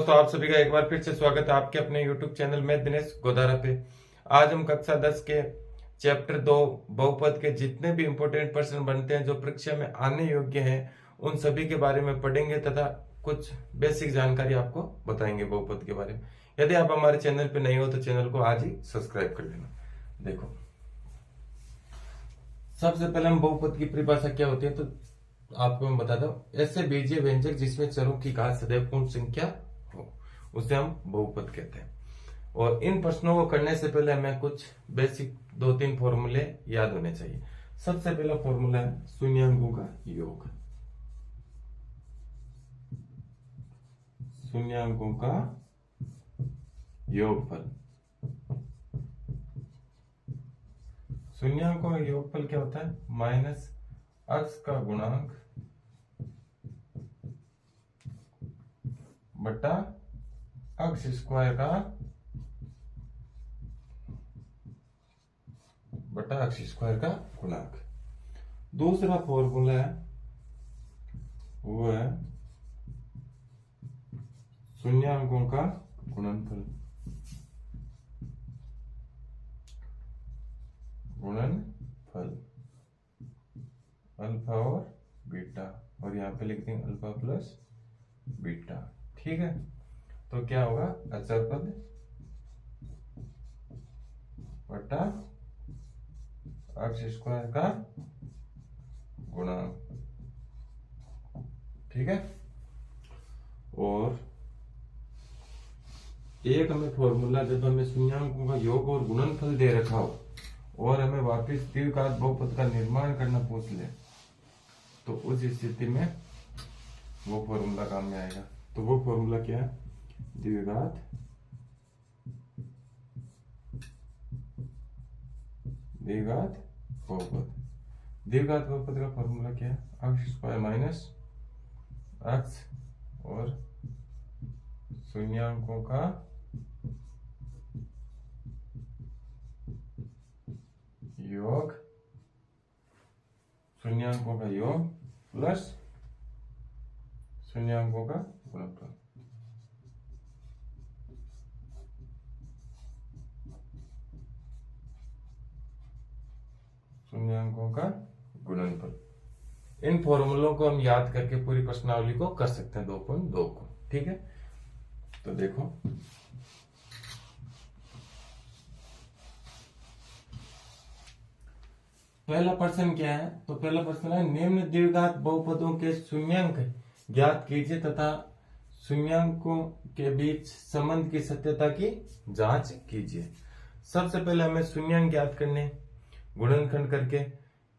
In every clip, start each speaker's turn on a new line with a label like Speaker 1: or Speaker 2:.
Speaker 1: दोस्तों, आप सभी का एक बार फिर से स्वागत है आपके अपने YouTube चैनल में दिनेश गोदारा पे। आज हम कक्षा 10 के चैप्टर 2 बहुपद के जितने भी इंपॉर्टेंट प्रश्न बनते हैं जो परीक्षा में आने योग्य हैं उन सभी के बारे में पढ़ेंगे तथा कुछ बेसिक जानकारी आपको बताएंगे बहुपद के बारे में। यदि आप हमारे चैनल पे नए हो तो चैनल को आज ही सब्सक्राइब कर लेना। देखो, सबसे पहले हम बहुपद की परिभाषा क्या होती है तो आपको मैं बताता हूं। ऐसे बीजीय व्यंजक जिसमें चरों की घात सदैव पूर्ण संख्या हो उसे हम बहुपद कहते हैं। और इन प्रश्नों को करने से पहले हमें कुछ बेसिक 2-3 फॉर्मूले याद होने चाहिए। सबसे पहला फॉर्मूला है शून्याङ्कों का योग। शून्याङ्कों का योगफल। शून्याङ्कों का योगफल क्या होता है? माइनस अक्ष का गुणांक बटा अक्ष स्क्वायर का गुणांक। दूसरा फॉर्मूला है वो है शून्याङ्कों का गुणनफल। अल्फा और बीटा, और यहाँ पे लिखते हैं अल्फा प्लस बीटा। ठीक है, तो क्या होगा? अचर पद बटा अक्ष स्क्वायर का गुणांक। ठीक है, और एक हमें फॉर्मूला, जब हमें शून्याङ्कों का योग और गुणनफल दे रखा हो और हमें वापिस द्विघात बहुपद का निर्माण करना पूछ ले तो उस स्थिति में वो फॉर्मूला काम में आएगा। तो वो फॉर्मूला क्या है? द्विघात बहुपद। द्विघात बहुपद का फॉर्मूला क्या है? अक्ष स्क्वायर माइनस अक्ष और शून्याङ्कों का योग, शून्याङ्कों का योग प्लस शून्याङ्कों का गुणनफल। शून्याङ्कों का गुणनफल। इन फॉर्मूलों को हम याद करके पूरी प्रश्नावली को कर सकते हैं 2.2 को। ठीक है, तो देखो पहला प्रश्न क्या है? तो पहला प्रश्न है निम्न द्विघात बहुपदों के शून्याङ्क ज्ञात कीजिए तथा शून्याङ्कों के बीच संबंध की सत्यता की जांच कीजिए। सबसे पहले हमें शून्याङ्क ज्ञात करने गुणनखंड करके,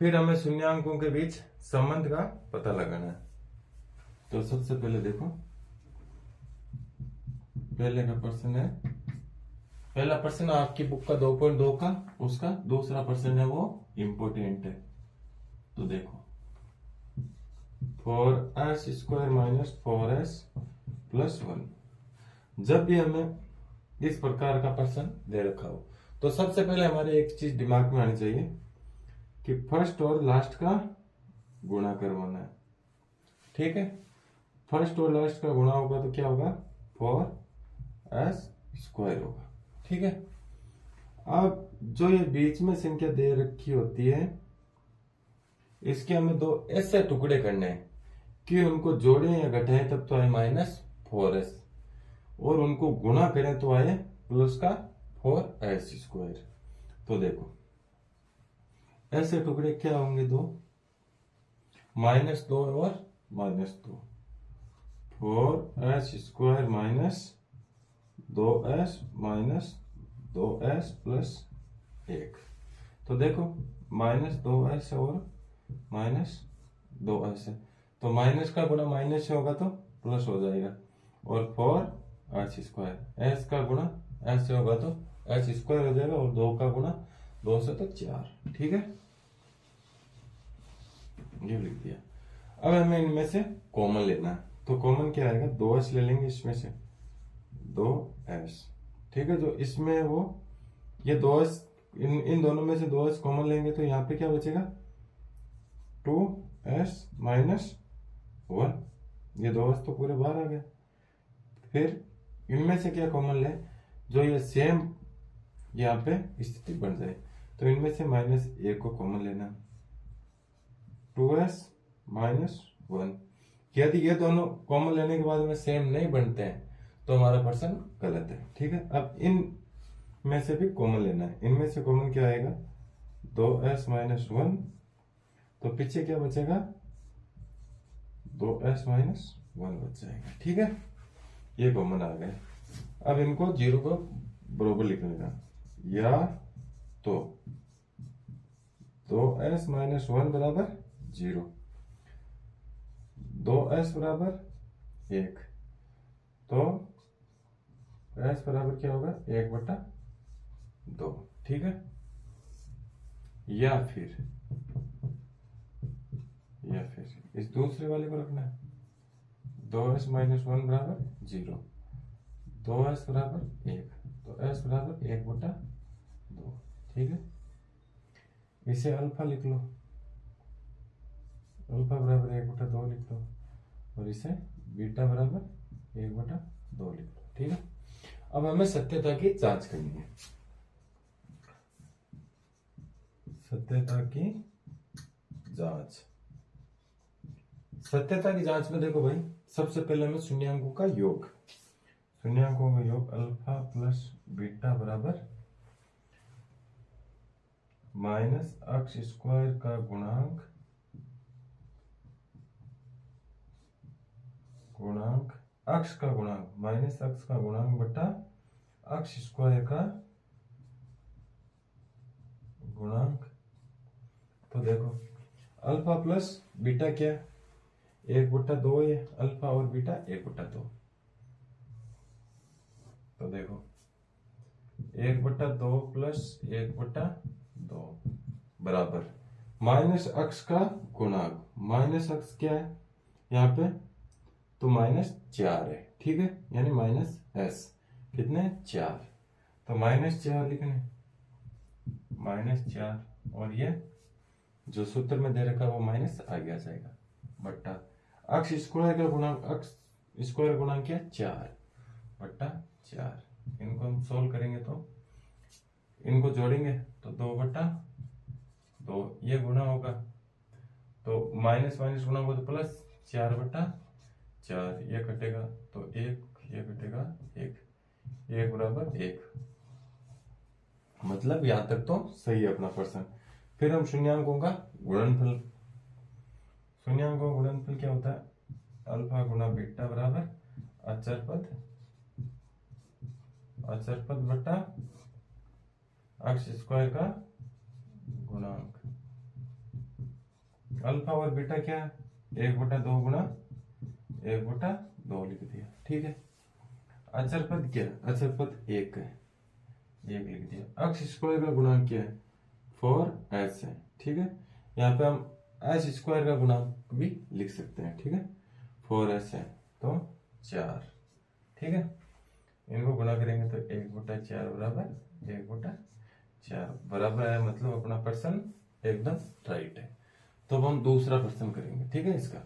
Speaker 1: फिर हमें शून्याङ्कों के बीच संबंध का पता लगाना है। तो सबसे पहले देखो, पहले का प्रश्न है, पहला प्रश्न आपकी बुक का 2.2 का, उसका दूसरा प्रश्न है वो इम्पोर्टेंट है। तो देखो 4s square minus 4s plus 1। जब भी हमें इस प्रकार का प्रश्न दे रखा हो तो सबसे पहले हमारे एक चीज दिमाग में आनी चाहिए कि फर्स्ट और लास्ट का गुणा करवाना है। ठीक है, फर्स्ट और लास्ट का गुणा होगा तो क्या होगा? 4s स्क्वायर होगा। ठीक है, अब जो ये बीच में संख्या दे रखी होती है इसके हमें दो ऐसे टुकड़े करने हैं कि उनको जोड़ें या घटाएं तब तो आए -4s, और उनको गुणा करें तो आए प्लस का 4s स्क्वायर। तो देखो ऐसे टुकड़े क्या होंगे? दो, -2 और -2। 4s square minus 2s minus 2s plus 1। तो देखो -2s और -2s है, तो माइनस का गुणा माइनस से होगा तो प्लस हो जाएगा, और 4s स्क्वायर s का गुणा s से होगा तो s स्क्वायर हो जाएगा, और 2 का गुणा 2 से तो 4। ठीक है, ये लिख दिया। अब हमें इनमें से कॉमन लेना है, तो कॉमन क्या आएगा? 2s ले लेंगे इसमें से, 2s। ठीक है, जो इसमें वो ये 2s, इन दोनों में से 2s कॉमन लेंगे तो यहाँ पे क्या बचेगा? 2s minus 1। ये 2s तो पूरे बाहर आ गए। फिर इनमें से क्या कॉमन ले जो ये सेम यहाँ पे स्थिति बन जाए। तो इनमें से -1 को कॉमन लेना, 2s - 1। यदि ये दोनों कॉमन लेने के बाद में सेम नहीं बनते हैं तो हमारा पर्सन गलत है। ठीक है, अब इन में से भी कॉमन लेना है। इनमें से कॉमन क्या आएगा, 2s - 1, तो पीछे क्या बचेगा, 2s - 1 बच जाएगा। ठीक है, ये कॉमन आ गए। अब इनको 0 को बरोबर लिख लेना, या तो 2s - 1 बराबर 0, 2s बराबर 1, तो s बराबर क्या होगा, 1/2। ठीक है, या फिर इस दूसरे वाले को रखना है, 2s - 1 बराबर 0, 2s बराबर 1, तो s बराबर 1/2। ठीक है, इसे अल्फा लिख लो, अल्फा बराबर 1/2 लिख लो, और इसे बीटा बराबर 1/2 लिख लो। ठीक है, अब हमें सत्यता की जांच करनी है। सत्यता की जांच, सत्यता की जांच में देखो भाई, सबसे पहले हमें शून्यांकों का योग, शून्यांकों का योग अल्फा प्लस बीटा बराबर माइनस अक्ष स्क्वायर का गुणांक अक्ष का गुणांक माइनस अक्ष का गुणांक बटा अक्ष स्क्वायर का गुणांक। तो देखो अल्फा प्लस बीटा क्या, 1/2 है, अल्फा और बीटा 1/2। तो देखो 1/2 प्लस 1/2 बराबर माइनस अक्ष का गुणांक, माइनस अक्ष क्या है यहाँ पे, तो -4 है। ठीक है, यानी -s कितने, 4, तो -4 लिखने, -4, और ये जो सूत्र में दे रखा है वो माइनस आगे आ जाएगा, बट्टा अक्ष स्क्वायर का गुणांक, अक्ष स्क्वायर गुणांक क्या, 4/4। इनको हम सोल्व करेंगे तो इनको जोड़ेंगे तो 2/2, ये गुणा होगा तो माइनस माइनस गुणा होगा तो प्लस, 4/4, ये कटेगा तो 1, ये कटेगा 1 बराबर 1। मतलब यहां तक तो सही है अपना प्रश्न। फिर हम शून्यांकों का गुणनफल, शून्यांकों का गुणनफल क्या होता है, अल्फा गुणा बीटा बराबर अचर पद बटा अक्ष स्क्वायर का गुणांक। अल्फा और बीटा क्या है, 1/2 गुणा 1/2 लिख दिया। ठीक है, अचर पद क्या है, अचर पद 1 है, 1 लिख दिया। अक्ष स्क्वायर का गुणांक क्या है, 4s है। ठीक है, यहाँ पे हम s स्क्वायर का गुणांक भी लिख सकते हैं। ठीक है, 4s है तो 4। ठीक है, इनको गुणा करेंगे तो 1/4 बराबर 1/4 बराबर है, मतलब अपना प्रश्न एकदम राइट है। तो अब हम दूसरा प्रश्न करेंगे। ठीक है, इसका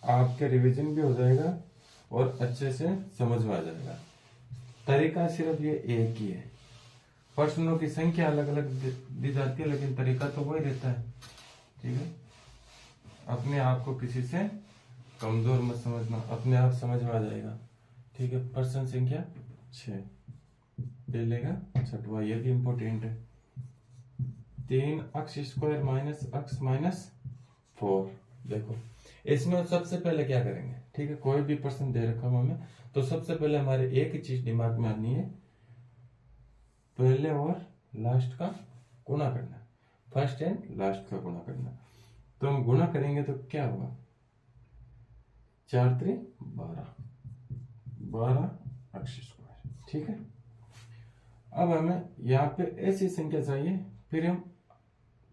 Speaker 1: आपके रिवीजन भी हो जाएगा और अच्छे से समझ में आ जाएगा। तरीका सिर्फ ये एक ही है, प्रश्नों की संख्या अलग अलग दी जाती है लेकिन तरीका तो वही रहता है। ठीक है, अपने आप को किसी से कमजोर मत समझना, अपने आप समझ में आ जाएगा। ठीक है, प्रश्न संख्या 6 ले लेगा, छठवा, ये भी इंपॉर्टेंट है। 3 अक्ष स्क्वायर माइनस अक्ष -4। देखो इसमें सबसे पहले क्या करेंगे, ठीक है, कोई भी प्रश्न दे रखा हूं हमें तो सबसे पहले हमारे एक ही चीज दिमाग में आनी है, पहले और लास्ट का गुणा करना, फर्स्ट एंड लास्ट का गुणा करना। तो हम गुणा करेंगे तो क्या होगा, 4 3 12 अक्ष स्क्वायर। ठीक है, अब हमें यहाँ पे ऐसी संख्या चाहिए, फिर हम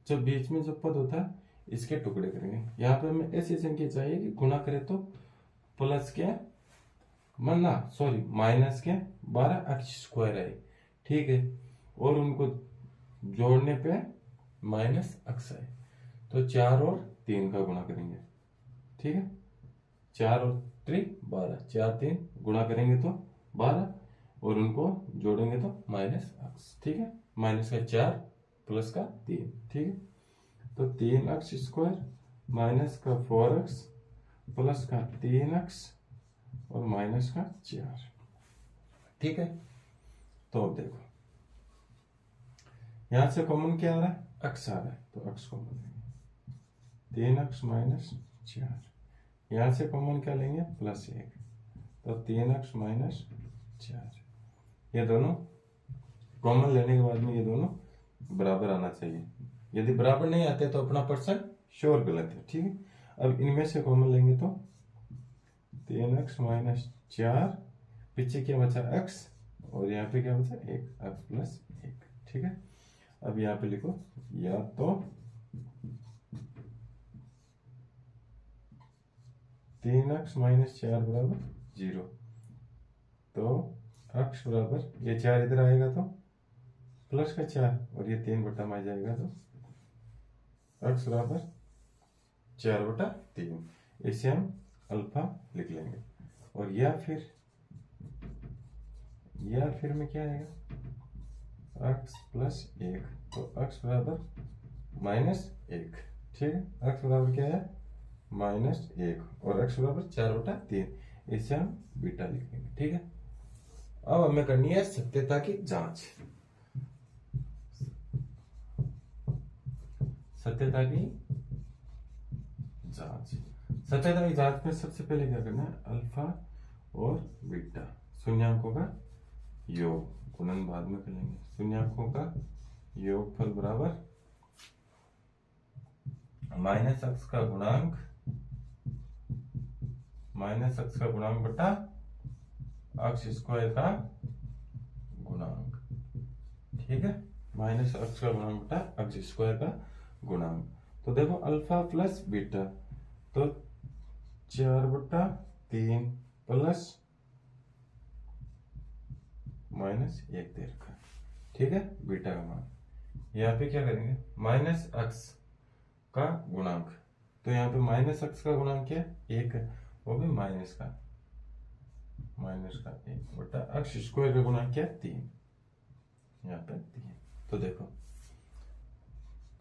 Speaker 1: जब बीच में जो पद होता है इसके टुकड़े करेंगे। यहाँ पे हमें ऐसी संख्या चाहिए कि गुणा करें तो प्लस के माइनस के 12 अक्ष स्क्वायर आए। ठीक है, और उनको जोड़ने पे माइनस अक्ष आए, तो 4 और 3 का गुणा करेंगे। ठीक है, 4 और 3 12, 4 3 गुणा करेंगे तो 12 और उनको जोड़ेंगे तो माइनस अक्स, ठीक है। माइनस का 4 प्लस का 3, ठीक है। तो 3x स्क्वायर माइनस का 4x प्लस का 3x और माइनस का 4, ठीक है। तो अब देखो यहां से कॉमन क्या आ रहा है, x आ रहा है, तो x कॉमन लेंगे, 3x माइनस 4। यहां से कॉमन क्या लेंगे, प्लस 1, तो 3x माइनस 4। ये दोनों कॉमन लेने के बाद में ये दोनों बराबर आना चाहिए। यदि बराबर नहीं आते तो अपना पर्सन श्योर गलत है, ठीक है। अब इनमें से कॉमन लेंगे तो 3x माइनस 4, पीछे क्या बचा x, और यहाँ पे क्या बचा 1, x प्लस 1, ठीक है। अब यहाँ पे लिखो या तो 3x माइनस 4 बराबर 0, तो x बराबर ये 4 इधर आएगा तो प्लस का 4 और ये 3 बटा में जाएगा तो x बराबर 4/3, इसे हम अल्फा लिख लेंगे। और या फिर में क्या आएगा, x प्लस 1, तो x बराबर -1, ठीक है। x बराबर क्या है, -1 और x बराबर 4/3, इसे हम बीटा लिख लेंगे, ठीक है। अब हमें करनी है सत्यता की जांच। सत्यता की जांच में सबसे पहले क्या करना है, अल्फा और बीटा शून्यांकों का योग, गुणन बाद में करेंगे, शून्यांकों का योगफल बराबर -x का गुणांक बटा x स्क्वायर का गुणांक, ठीक है। -x का गुणांक बटा x स्क्वायर का गुणांक। तो देखो अल्फा प्लस बीटा, तो 4/3 प्लस -1 दे रखा, ठीक है, बीटा का मान। यहाँ पे क्या करेंगे, -x का गुणांक, तो यहाँ पे -x का गुणांक क्या है, 1 है, वो भी माइनस का 1 बटा x स्क्वायर का गुणांक क्या है, 3, यहाँ पे 3। तो देखो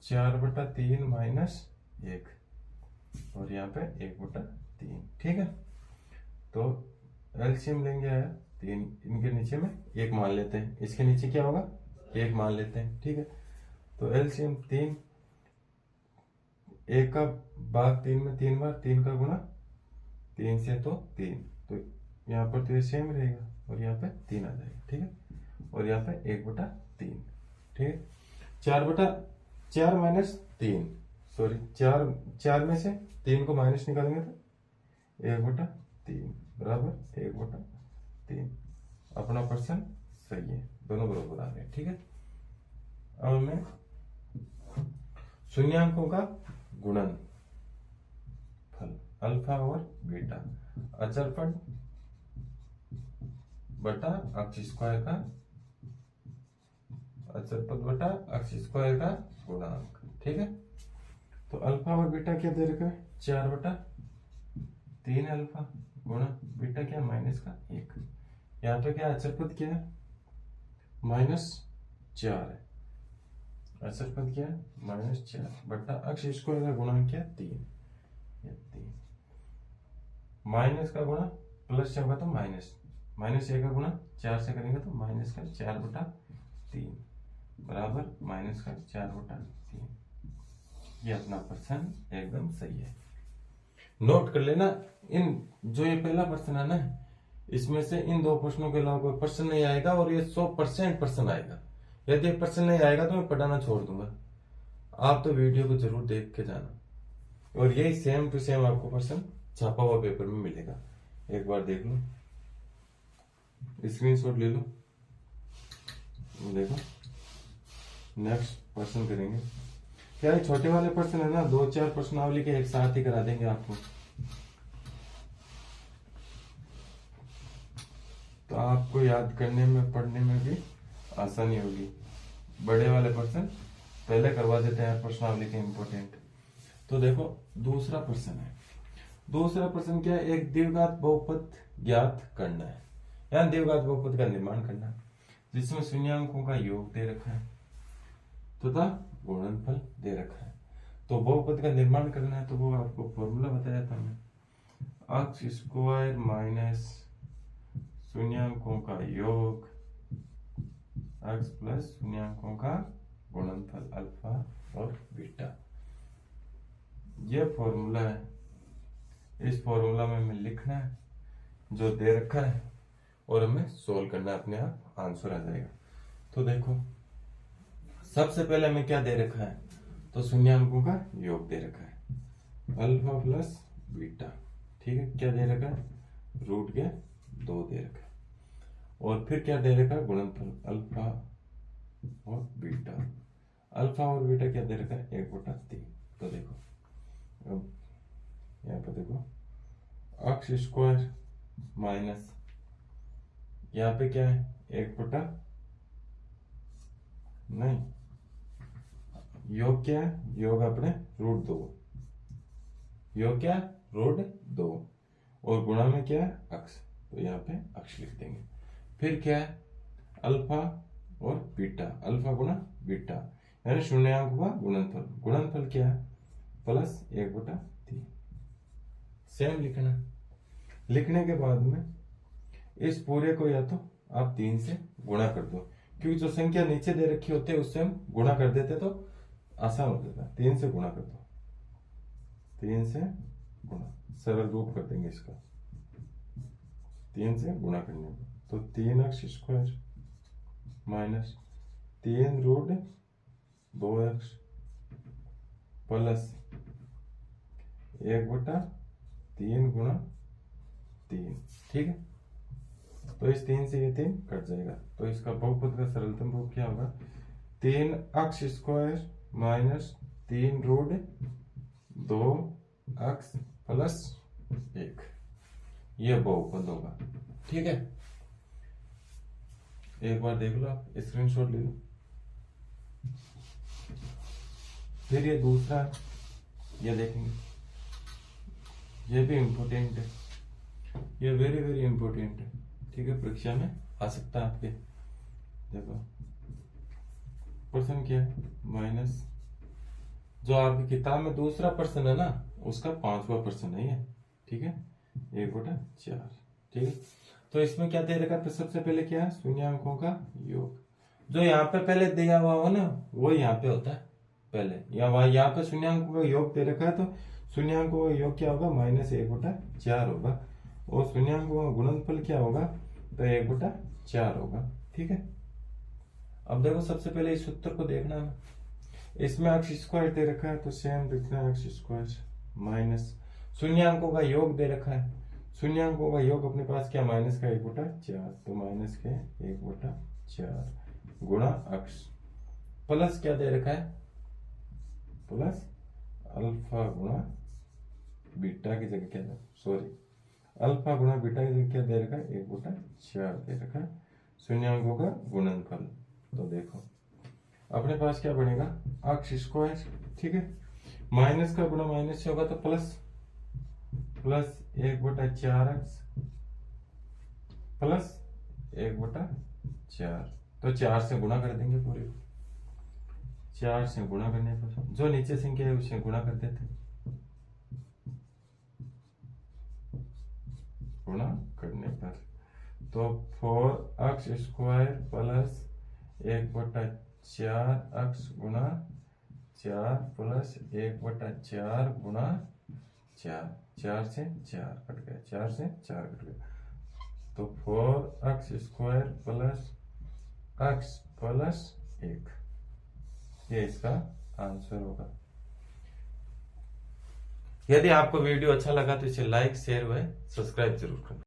Speaker 1: 4/3 -1 और यहाँ पे 1/3, ठीक है। तो एलसीएम लेंगे 3, इनके नीचे में 1 मान लेते हैं, इसके नीचे क्या होगा 1 मान लेते हैं, ठीक है। तो एलसीएम 3, 1 का भाग 3 में 3 बार, 3 का गुणा 3 से तो 3, तो यहाँ पर तो ये सेम रहेगा और यहाँ पे 3 आ जाएगा, ठीक है। और यहाँ पे 1/3, ठीक है। 4 माइनस 3, सॉरी 4 में से 3 को माइनस निकालेंगे तो 1/3 बराबर 1/3। अपना पर्सन सही है, दोनों बराबर आ रहे हैं, ठीक है। अब मैं शून्यांकों का गुणन फल अल्फा और बीटा, अचरपद बटा x स्क्वायर का, अचरपद बटा x स्क्वायर का गुणांक, ठीक है। तो अल्फा और बीटा क्या दे रखा है, 4/3 अल्फा गुणा बीटा क्या -1। यहाँ पे क्या अचरपद क्या है, -4 है, अचरपद क्या है -4 बटा x स्क्वायर का गुणांक क्या 3, माइनस का गुणा प्लस से होगा तो -1 का गुणा 4 से करेंगे तो -4/3 बराबर -4/3। ये अपना प्रश्न एकदम सही है। नोट कर लेना, इन जो ये पहला प्रश्न है ना, इसमें से इन 2 प्रश्नों के अलावा कोई प्रश्न नहीं आएगा और ये 100% प्रश्न आएगा। यदि प्रश्न नहीं आएगा तो मैं पढ़ाना छोड़ दूंगा। आप तो वीडियो को जरूर देख के जाना, और यही सेम टू सेम आपको प्रश्न छापा हुआ पेपर में मिलेगा। एक बार देख लो, स्क्रीनशॉट ले लो, देखो। नेक्स्ट प्रश्न करेंगे, क्या ये छोटे वाले प्रश्न है ना, 2-4 प्रश्नावली के एक साथ ही करा देंगे आपको, तो आपको याद करने में पढ़ने में भी आसानी होगी। बड़े वाले प्रश्न पहले करवा देते हैं प्रश्नावली के इंपॉर्टेंट। तो देखो दूसरा प्रश्न है, दूसरा प्रश्न क्या है, एक द्विघात बहुपद ज्ञात करना है, यानी द्विघात बहुपद का निर्माण करना है जिसमें शून्यांकों का योग दे रखा है तथा गुणनफल दे रखा है। तो बहुपद का निर्माण करना है तो वो आपको फॉर्मूला बताया था मैं, अक्ष स्क्वायर माइनस शून्यांकों का योग एक्स प्लस शून्यांकों का गुणनफल अल्फा और बीटा। यह फॉर्मूला है, इस फॉर्मूला में हमें लिखना है जो दे रखा है और हमें सोल्व करना है, अपने आप आंसर आ जाएगा। तो देखो सबसे पहले हमें क्या दे रखा है, तो शून्यांकों का योग दे रखा है अल्फा प्लस बीटा, ठीक है। क्या दे रखा है, रूट के 2 दे रखा है। और फिर क्या दे रखा है, गुणनफल अल्फा और बीटा। अल्फा और बीटा क्या दे रखा है, 1/3। तो देखो अब यहाँ पर देखो अक्ष स्क्वायर माइनस यहाँ पे क्या है 1/, नहीं योग क्या है, योग अपने √2, योग क्या है √2 और गुणा में क्या है अक्ष, तो यहाँ पे अक्ष लिख देंगे। फिर क्या है अल्फा और बीटा, अल्फा गुणा बीटा यानी शून्यांक का गुणनफल, गुणनफल क्या है प्लस 1/3। सेम लिखना, लिखने के बाद में इस पूरे को या तो आप 3 से गुणा कर दो, क्योंकि जो संख्या नीचे दे रखी होती है उससे हम गुणा कर देते तो आसान हो जाता है। 3 से गुणा कर दो, 3 से गुणा, सरल रूप कर देंगे इसका 3 से गुणा करने को, तो 3x square minus 3√2x plus 1/3 गुणा 3, ठीक है। तो इस 3 से ये 3 कट जाएगा, तो इसका बहुपद का सरलतम रूप क्या होगा, 3x square minus 3√2x plus 1, ये बहुपद होगा, ठीक है। एक बार देख लो, आप स्क्रीनशॉट ले लो। फिर ये दूसरा ये देखेंगे, ये भी इम्पोर्टेंट है, ये वेरी वेरी इम्पोर्टेंट है, ठीक है, परीक्षा में आ सकता है आपके। देखो प्रश्न क्या है, माइनस जो आपकी किताब में दूसरा प्रश्न है ना उसका 5वां प्रश्न है ये, ठीक है, 1/4, ठीक है। तो इसमें क्या दे रखा, तो सबसे पहले क्या है शून्यांकों का योग, जो यहाँ पे पहले दिया हुआ हो ना वो यहाँ पे होता है पहले, या वहां यहाँ पे शून्यांकों का योग दे रखा है, तो शून्यांकों का योग क्या होगा -1/4 होगा, और शून्यांकों का गुणनफल क्या होगा, तो 1/4 होगा, ठीक है। अब देखो सबसे पहले इस सूत्र को देखना है, इसमें अक्ष स्क्वायर दे रखा है तो सेम लिखना है अक्ष स्क्वायर माइनस शून्यांकों का योग दे रखा है, शून्यांकों का योग अपने पास क्या माइनस का 1/4, तो माइनस के 1/4 गुणा अक्ष प्लस क्या दे रखा है, प्लस अल्फा गुणा बीटा की जगह क्या है, सॉरी अल्फा गुणा बीटा की जगह क्या दे रखा है, 1/4 दे रखा है शून्यांकों का गुणनफल। तो देखो अपने पास क्या बनेगा अक्ष स्क्वायर, ठीक है, माइनस का गुणा माइनस से होगा तो प्लस 1/4x प्लस 1/4, तो 4 से गुणा कर देंगे पूरे को, 4 से गुणा करने पर जो नीचे संख्या है उससे गुणा कर देते, गुणा करने पर तो 4x स्क्वायर प्लस 1/4x गुणा 4 प्लस 1/4 गुणा 4, 4 से 4 कट गया, 4 से 4 कट गया, तो 4x square plus x plus 1, ये इसका आंसर होगा। यदि आपको वीडियो अच्छा लगा तो इसे लाइक शेयर व सब्सक्राइब जरूर करें।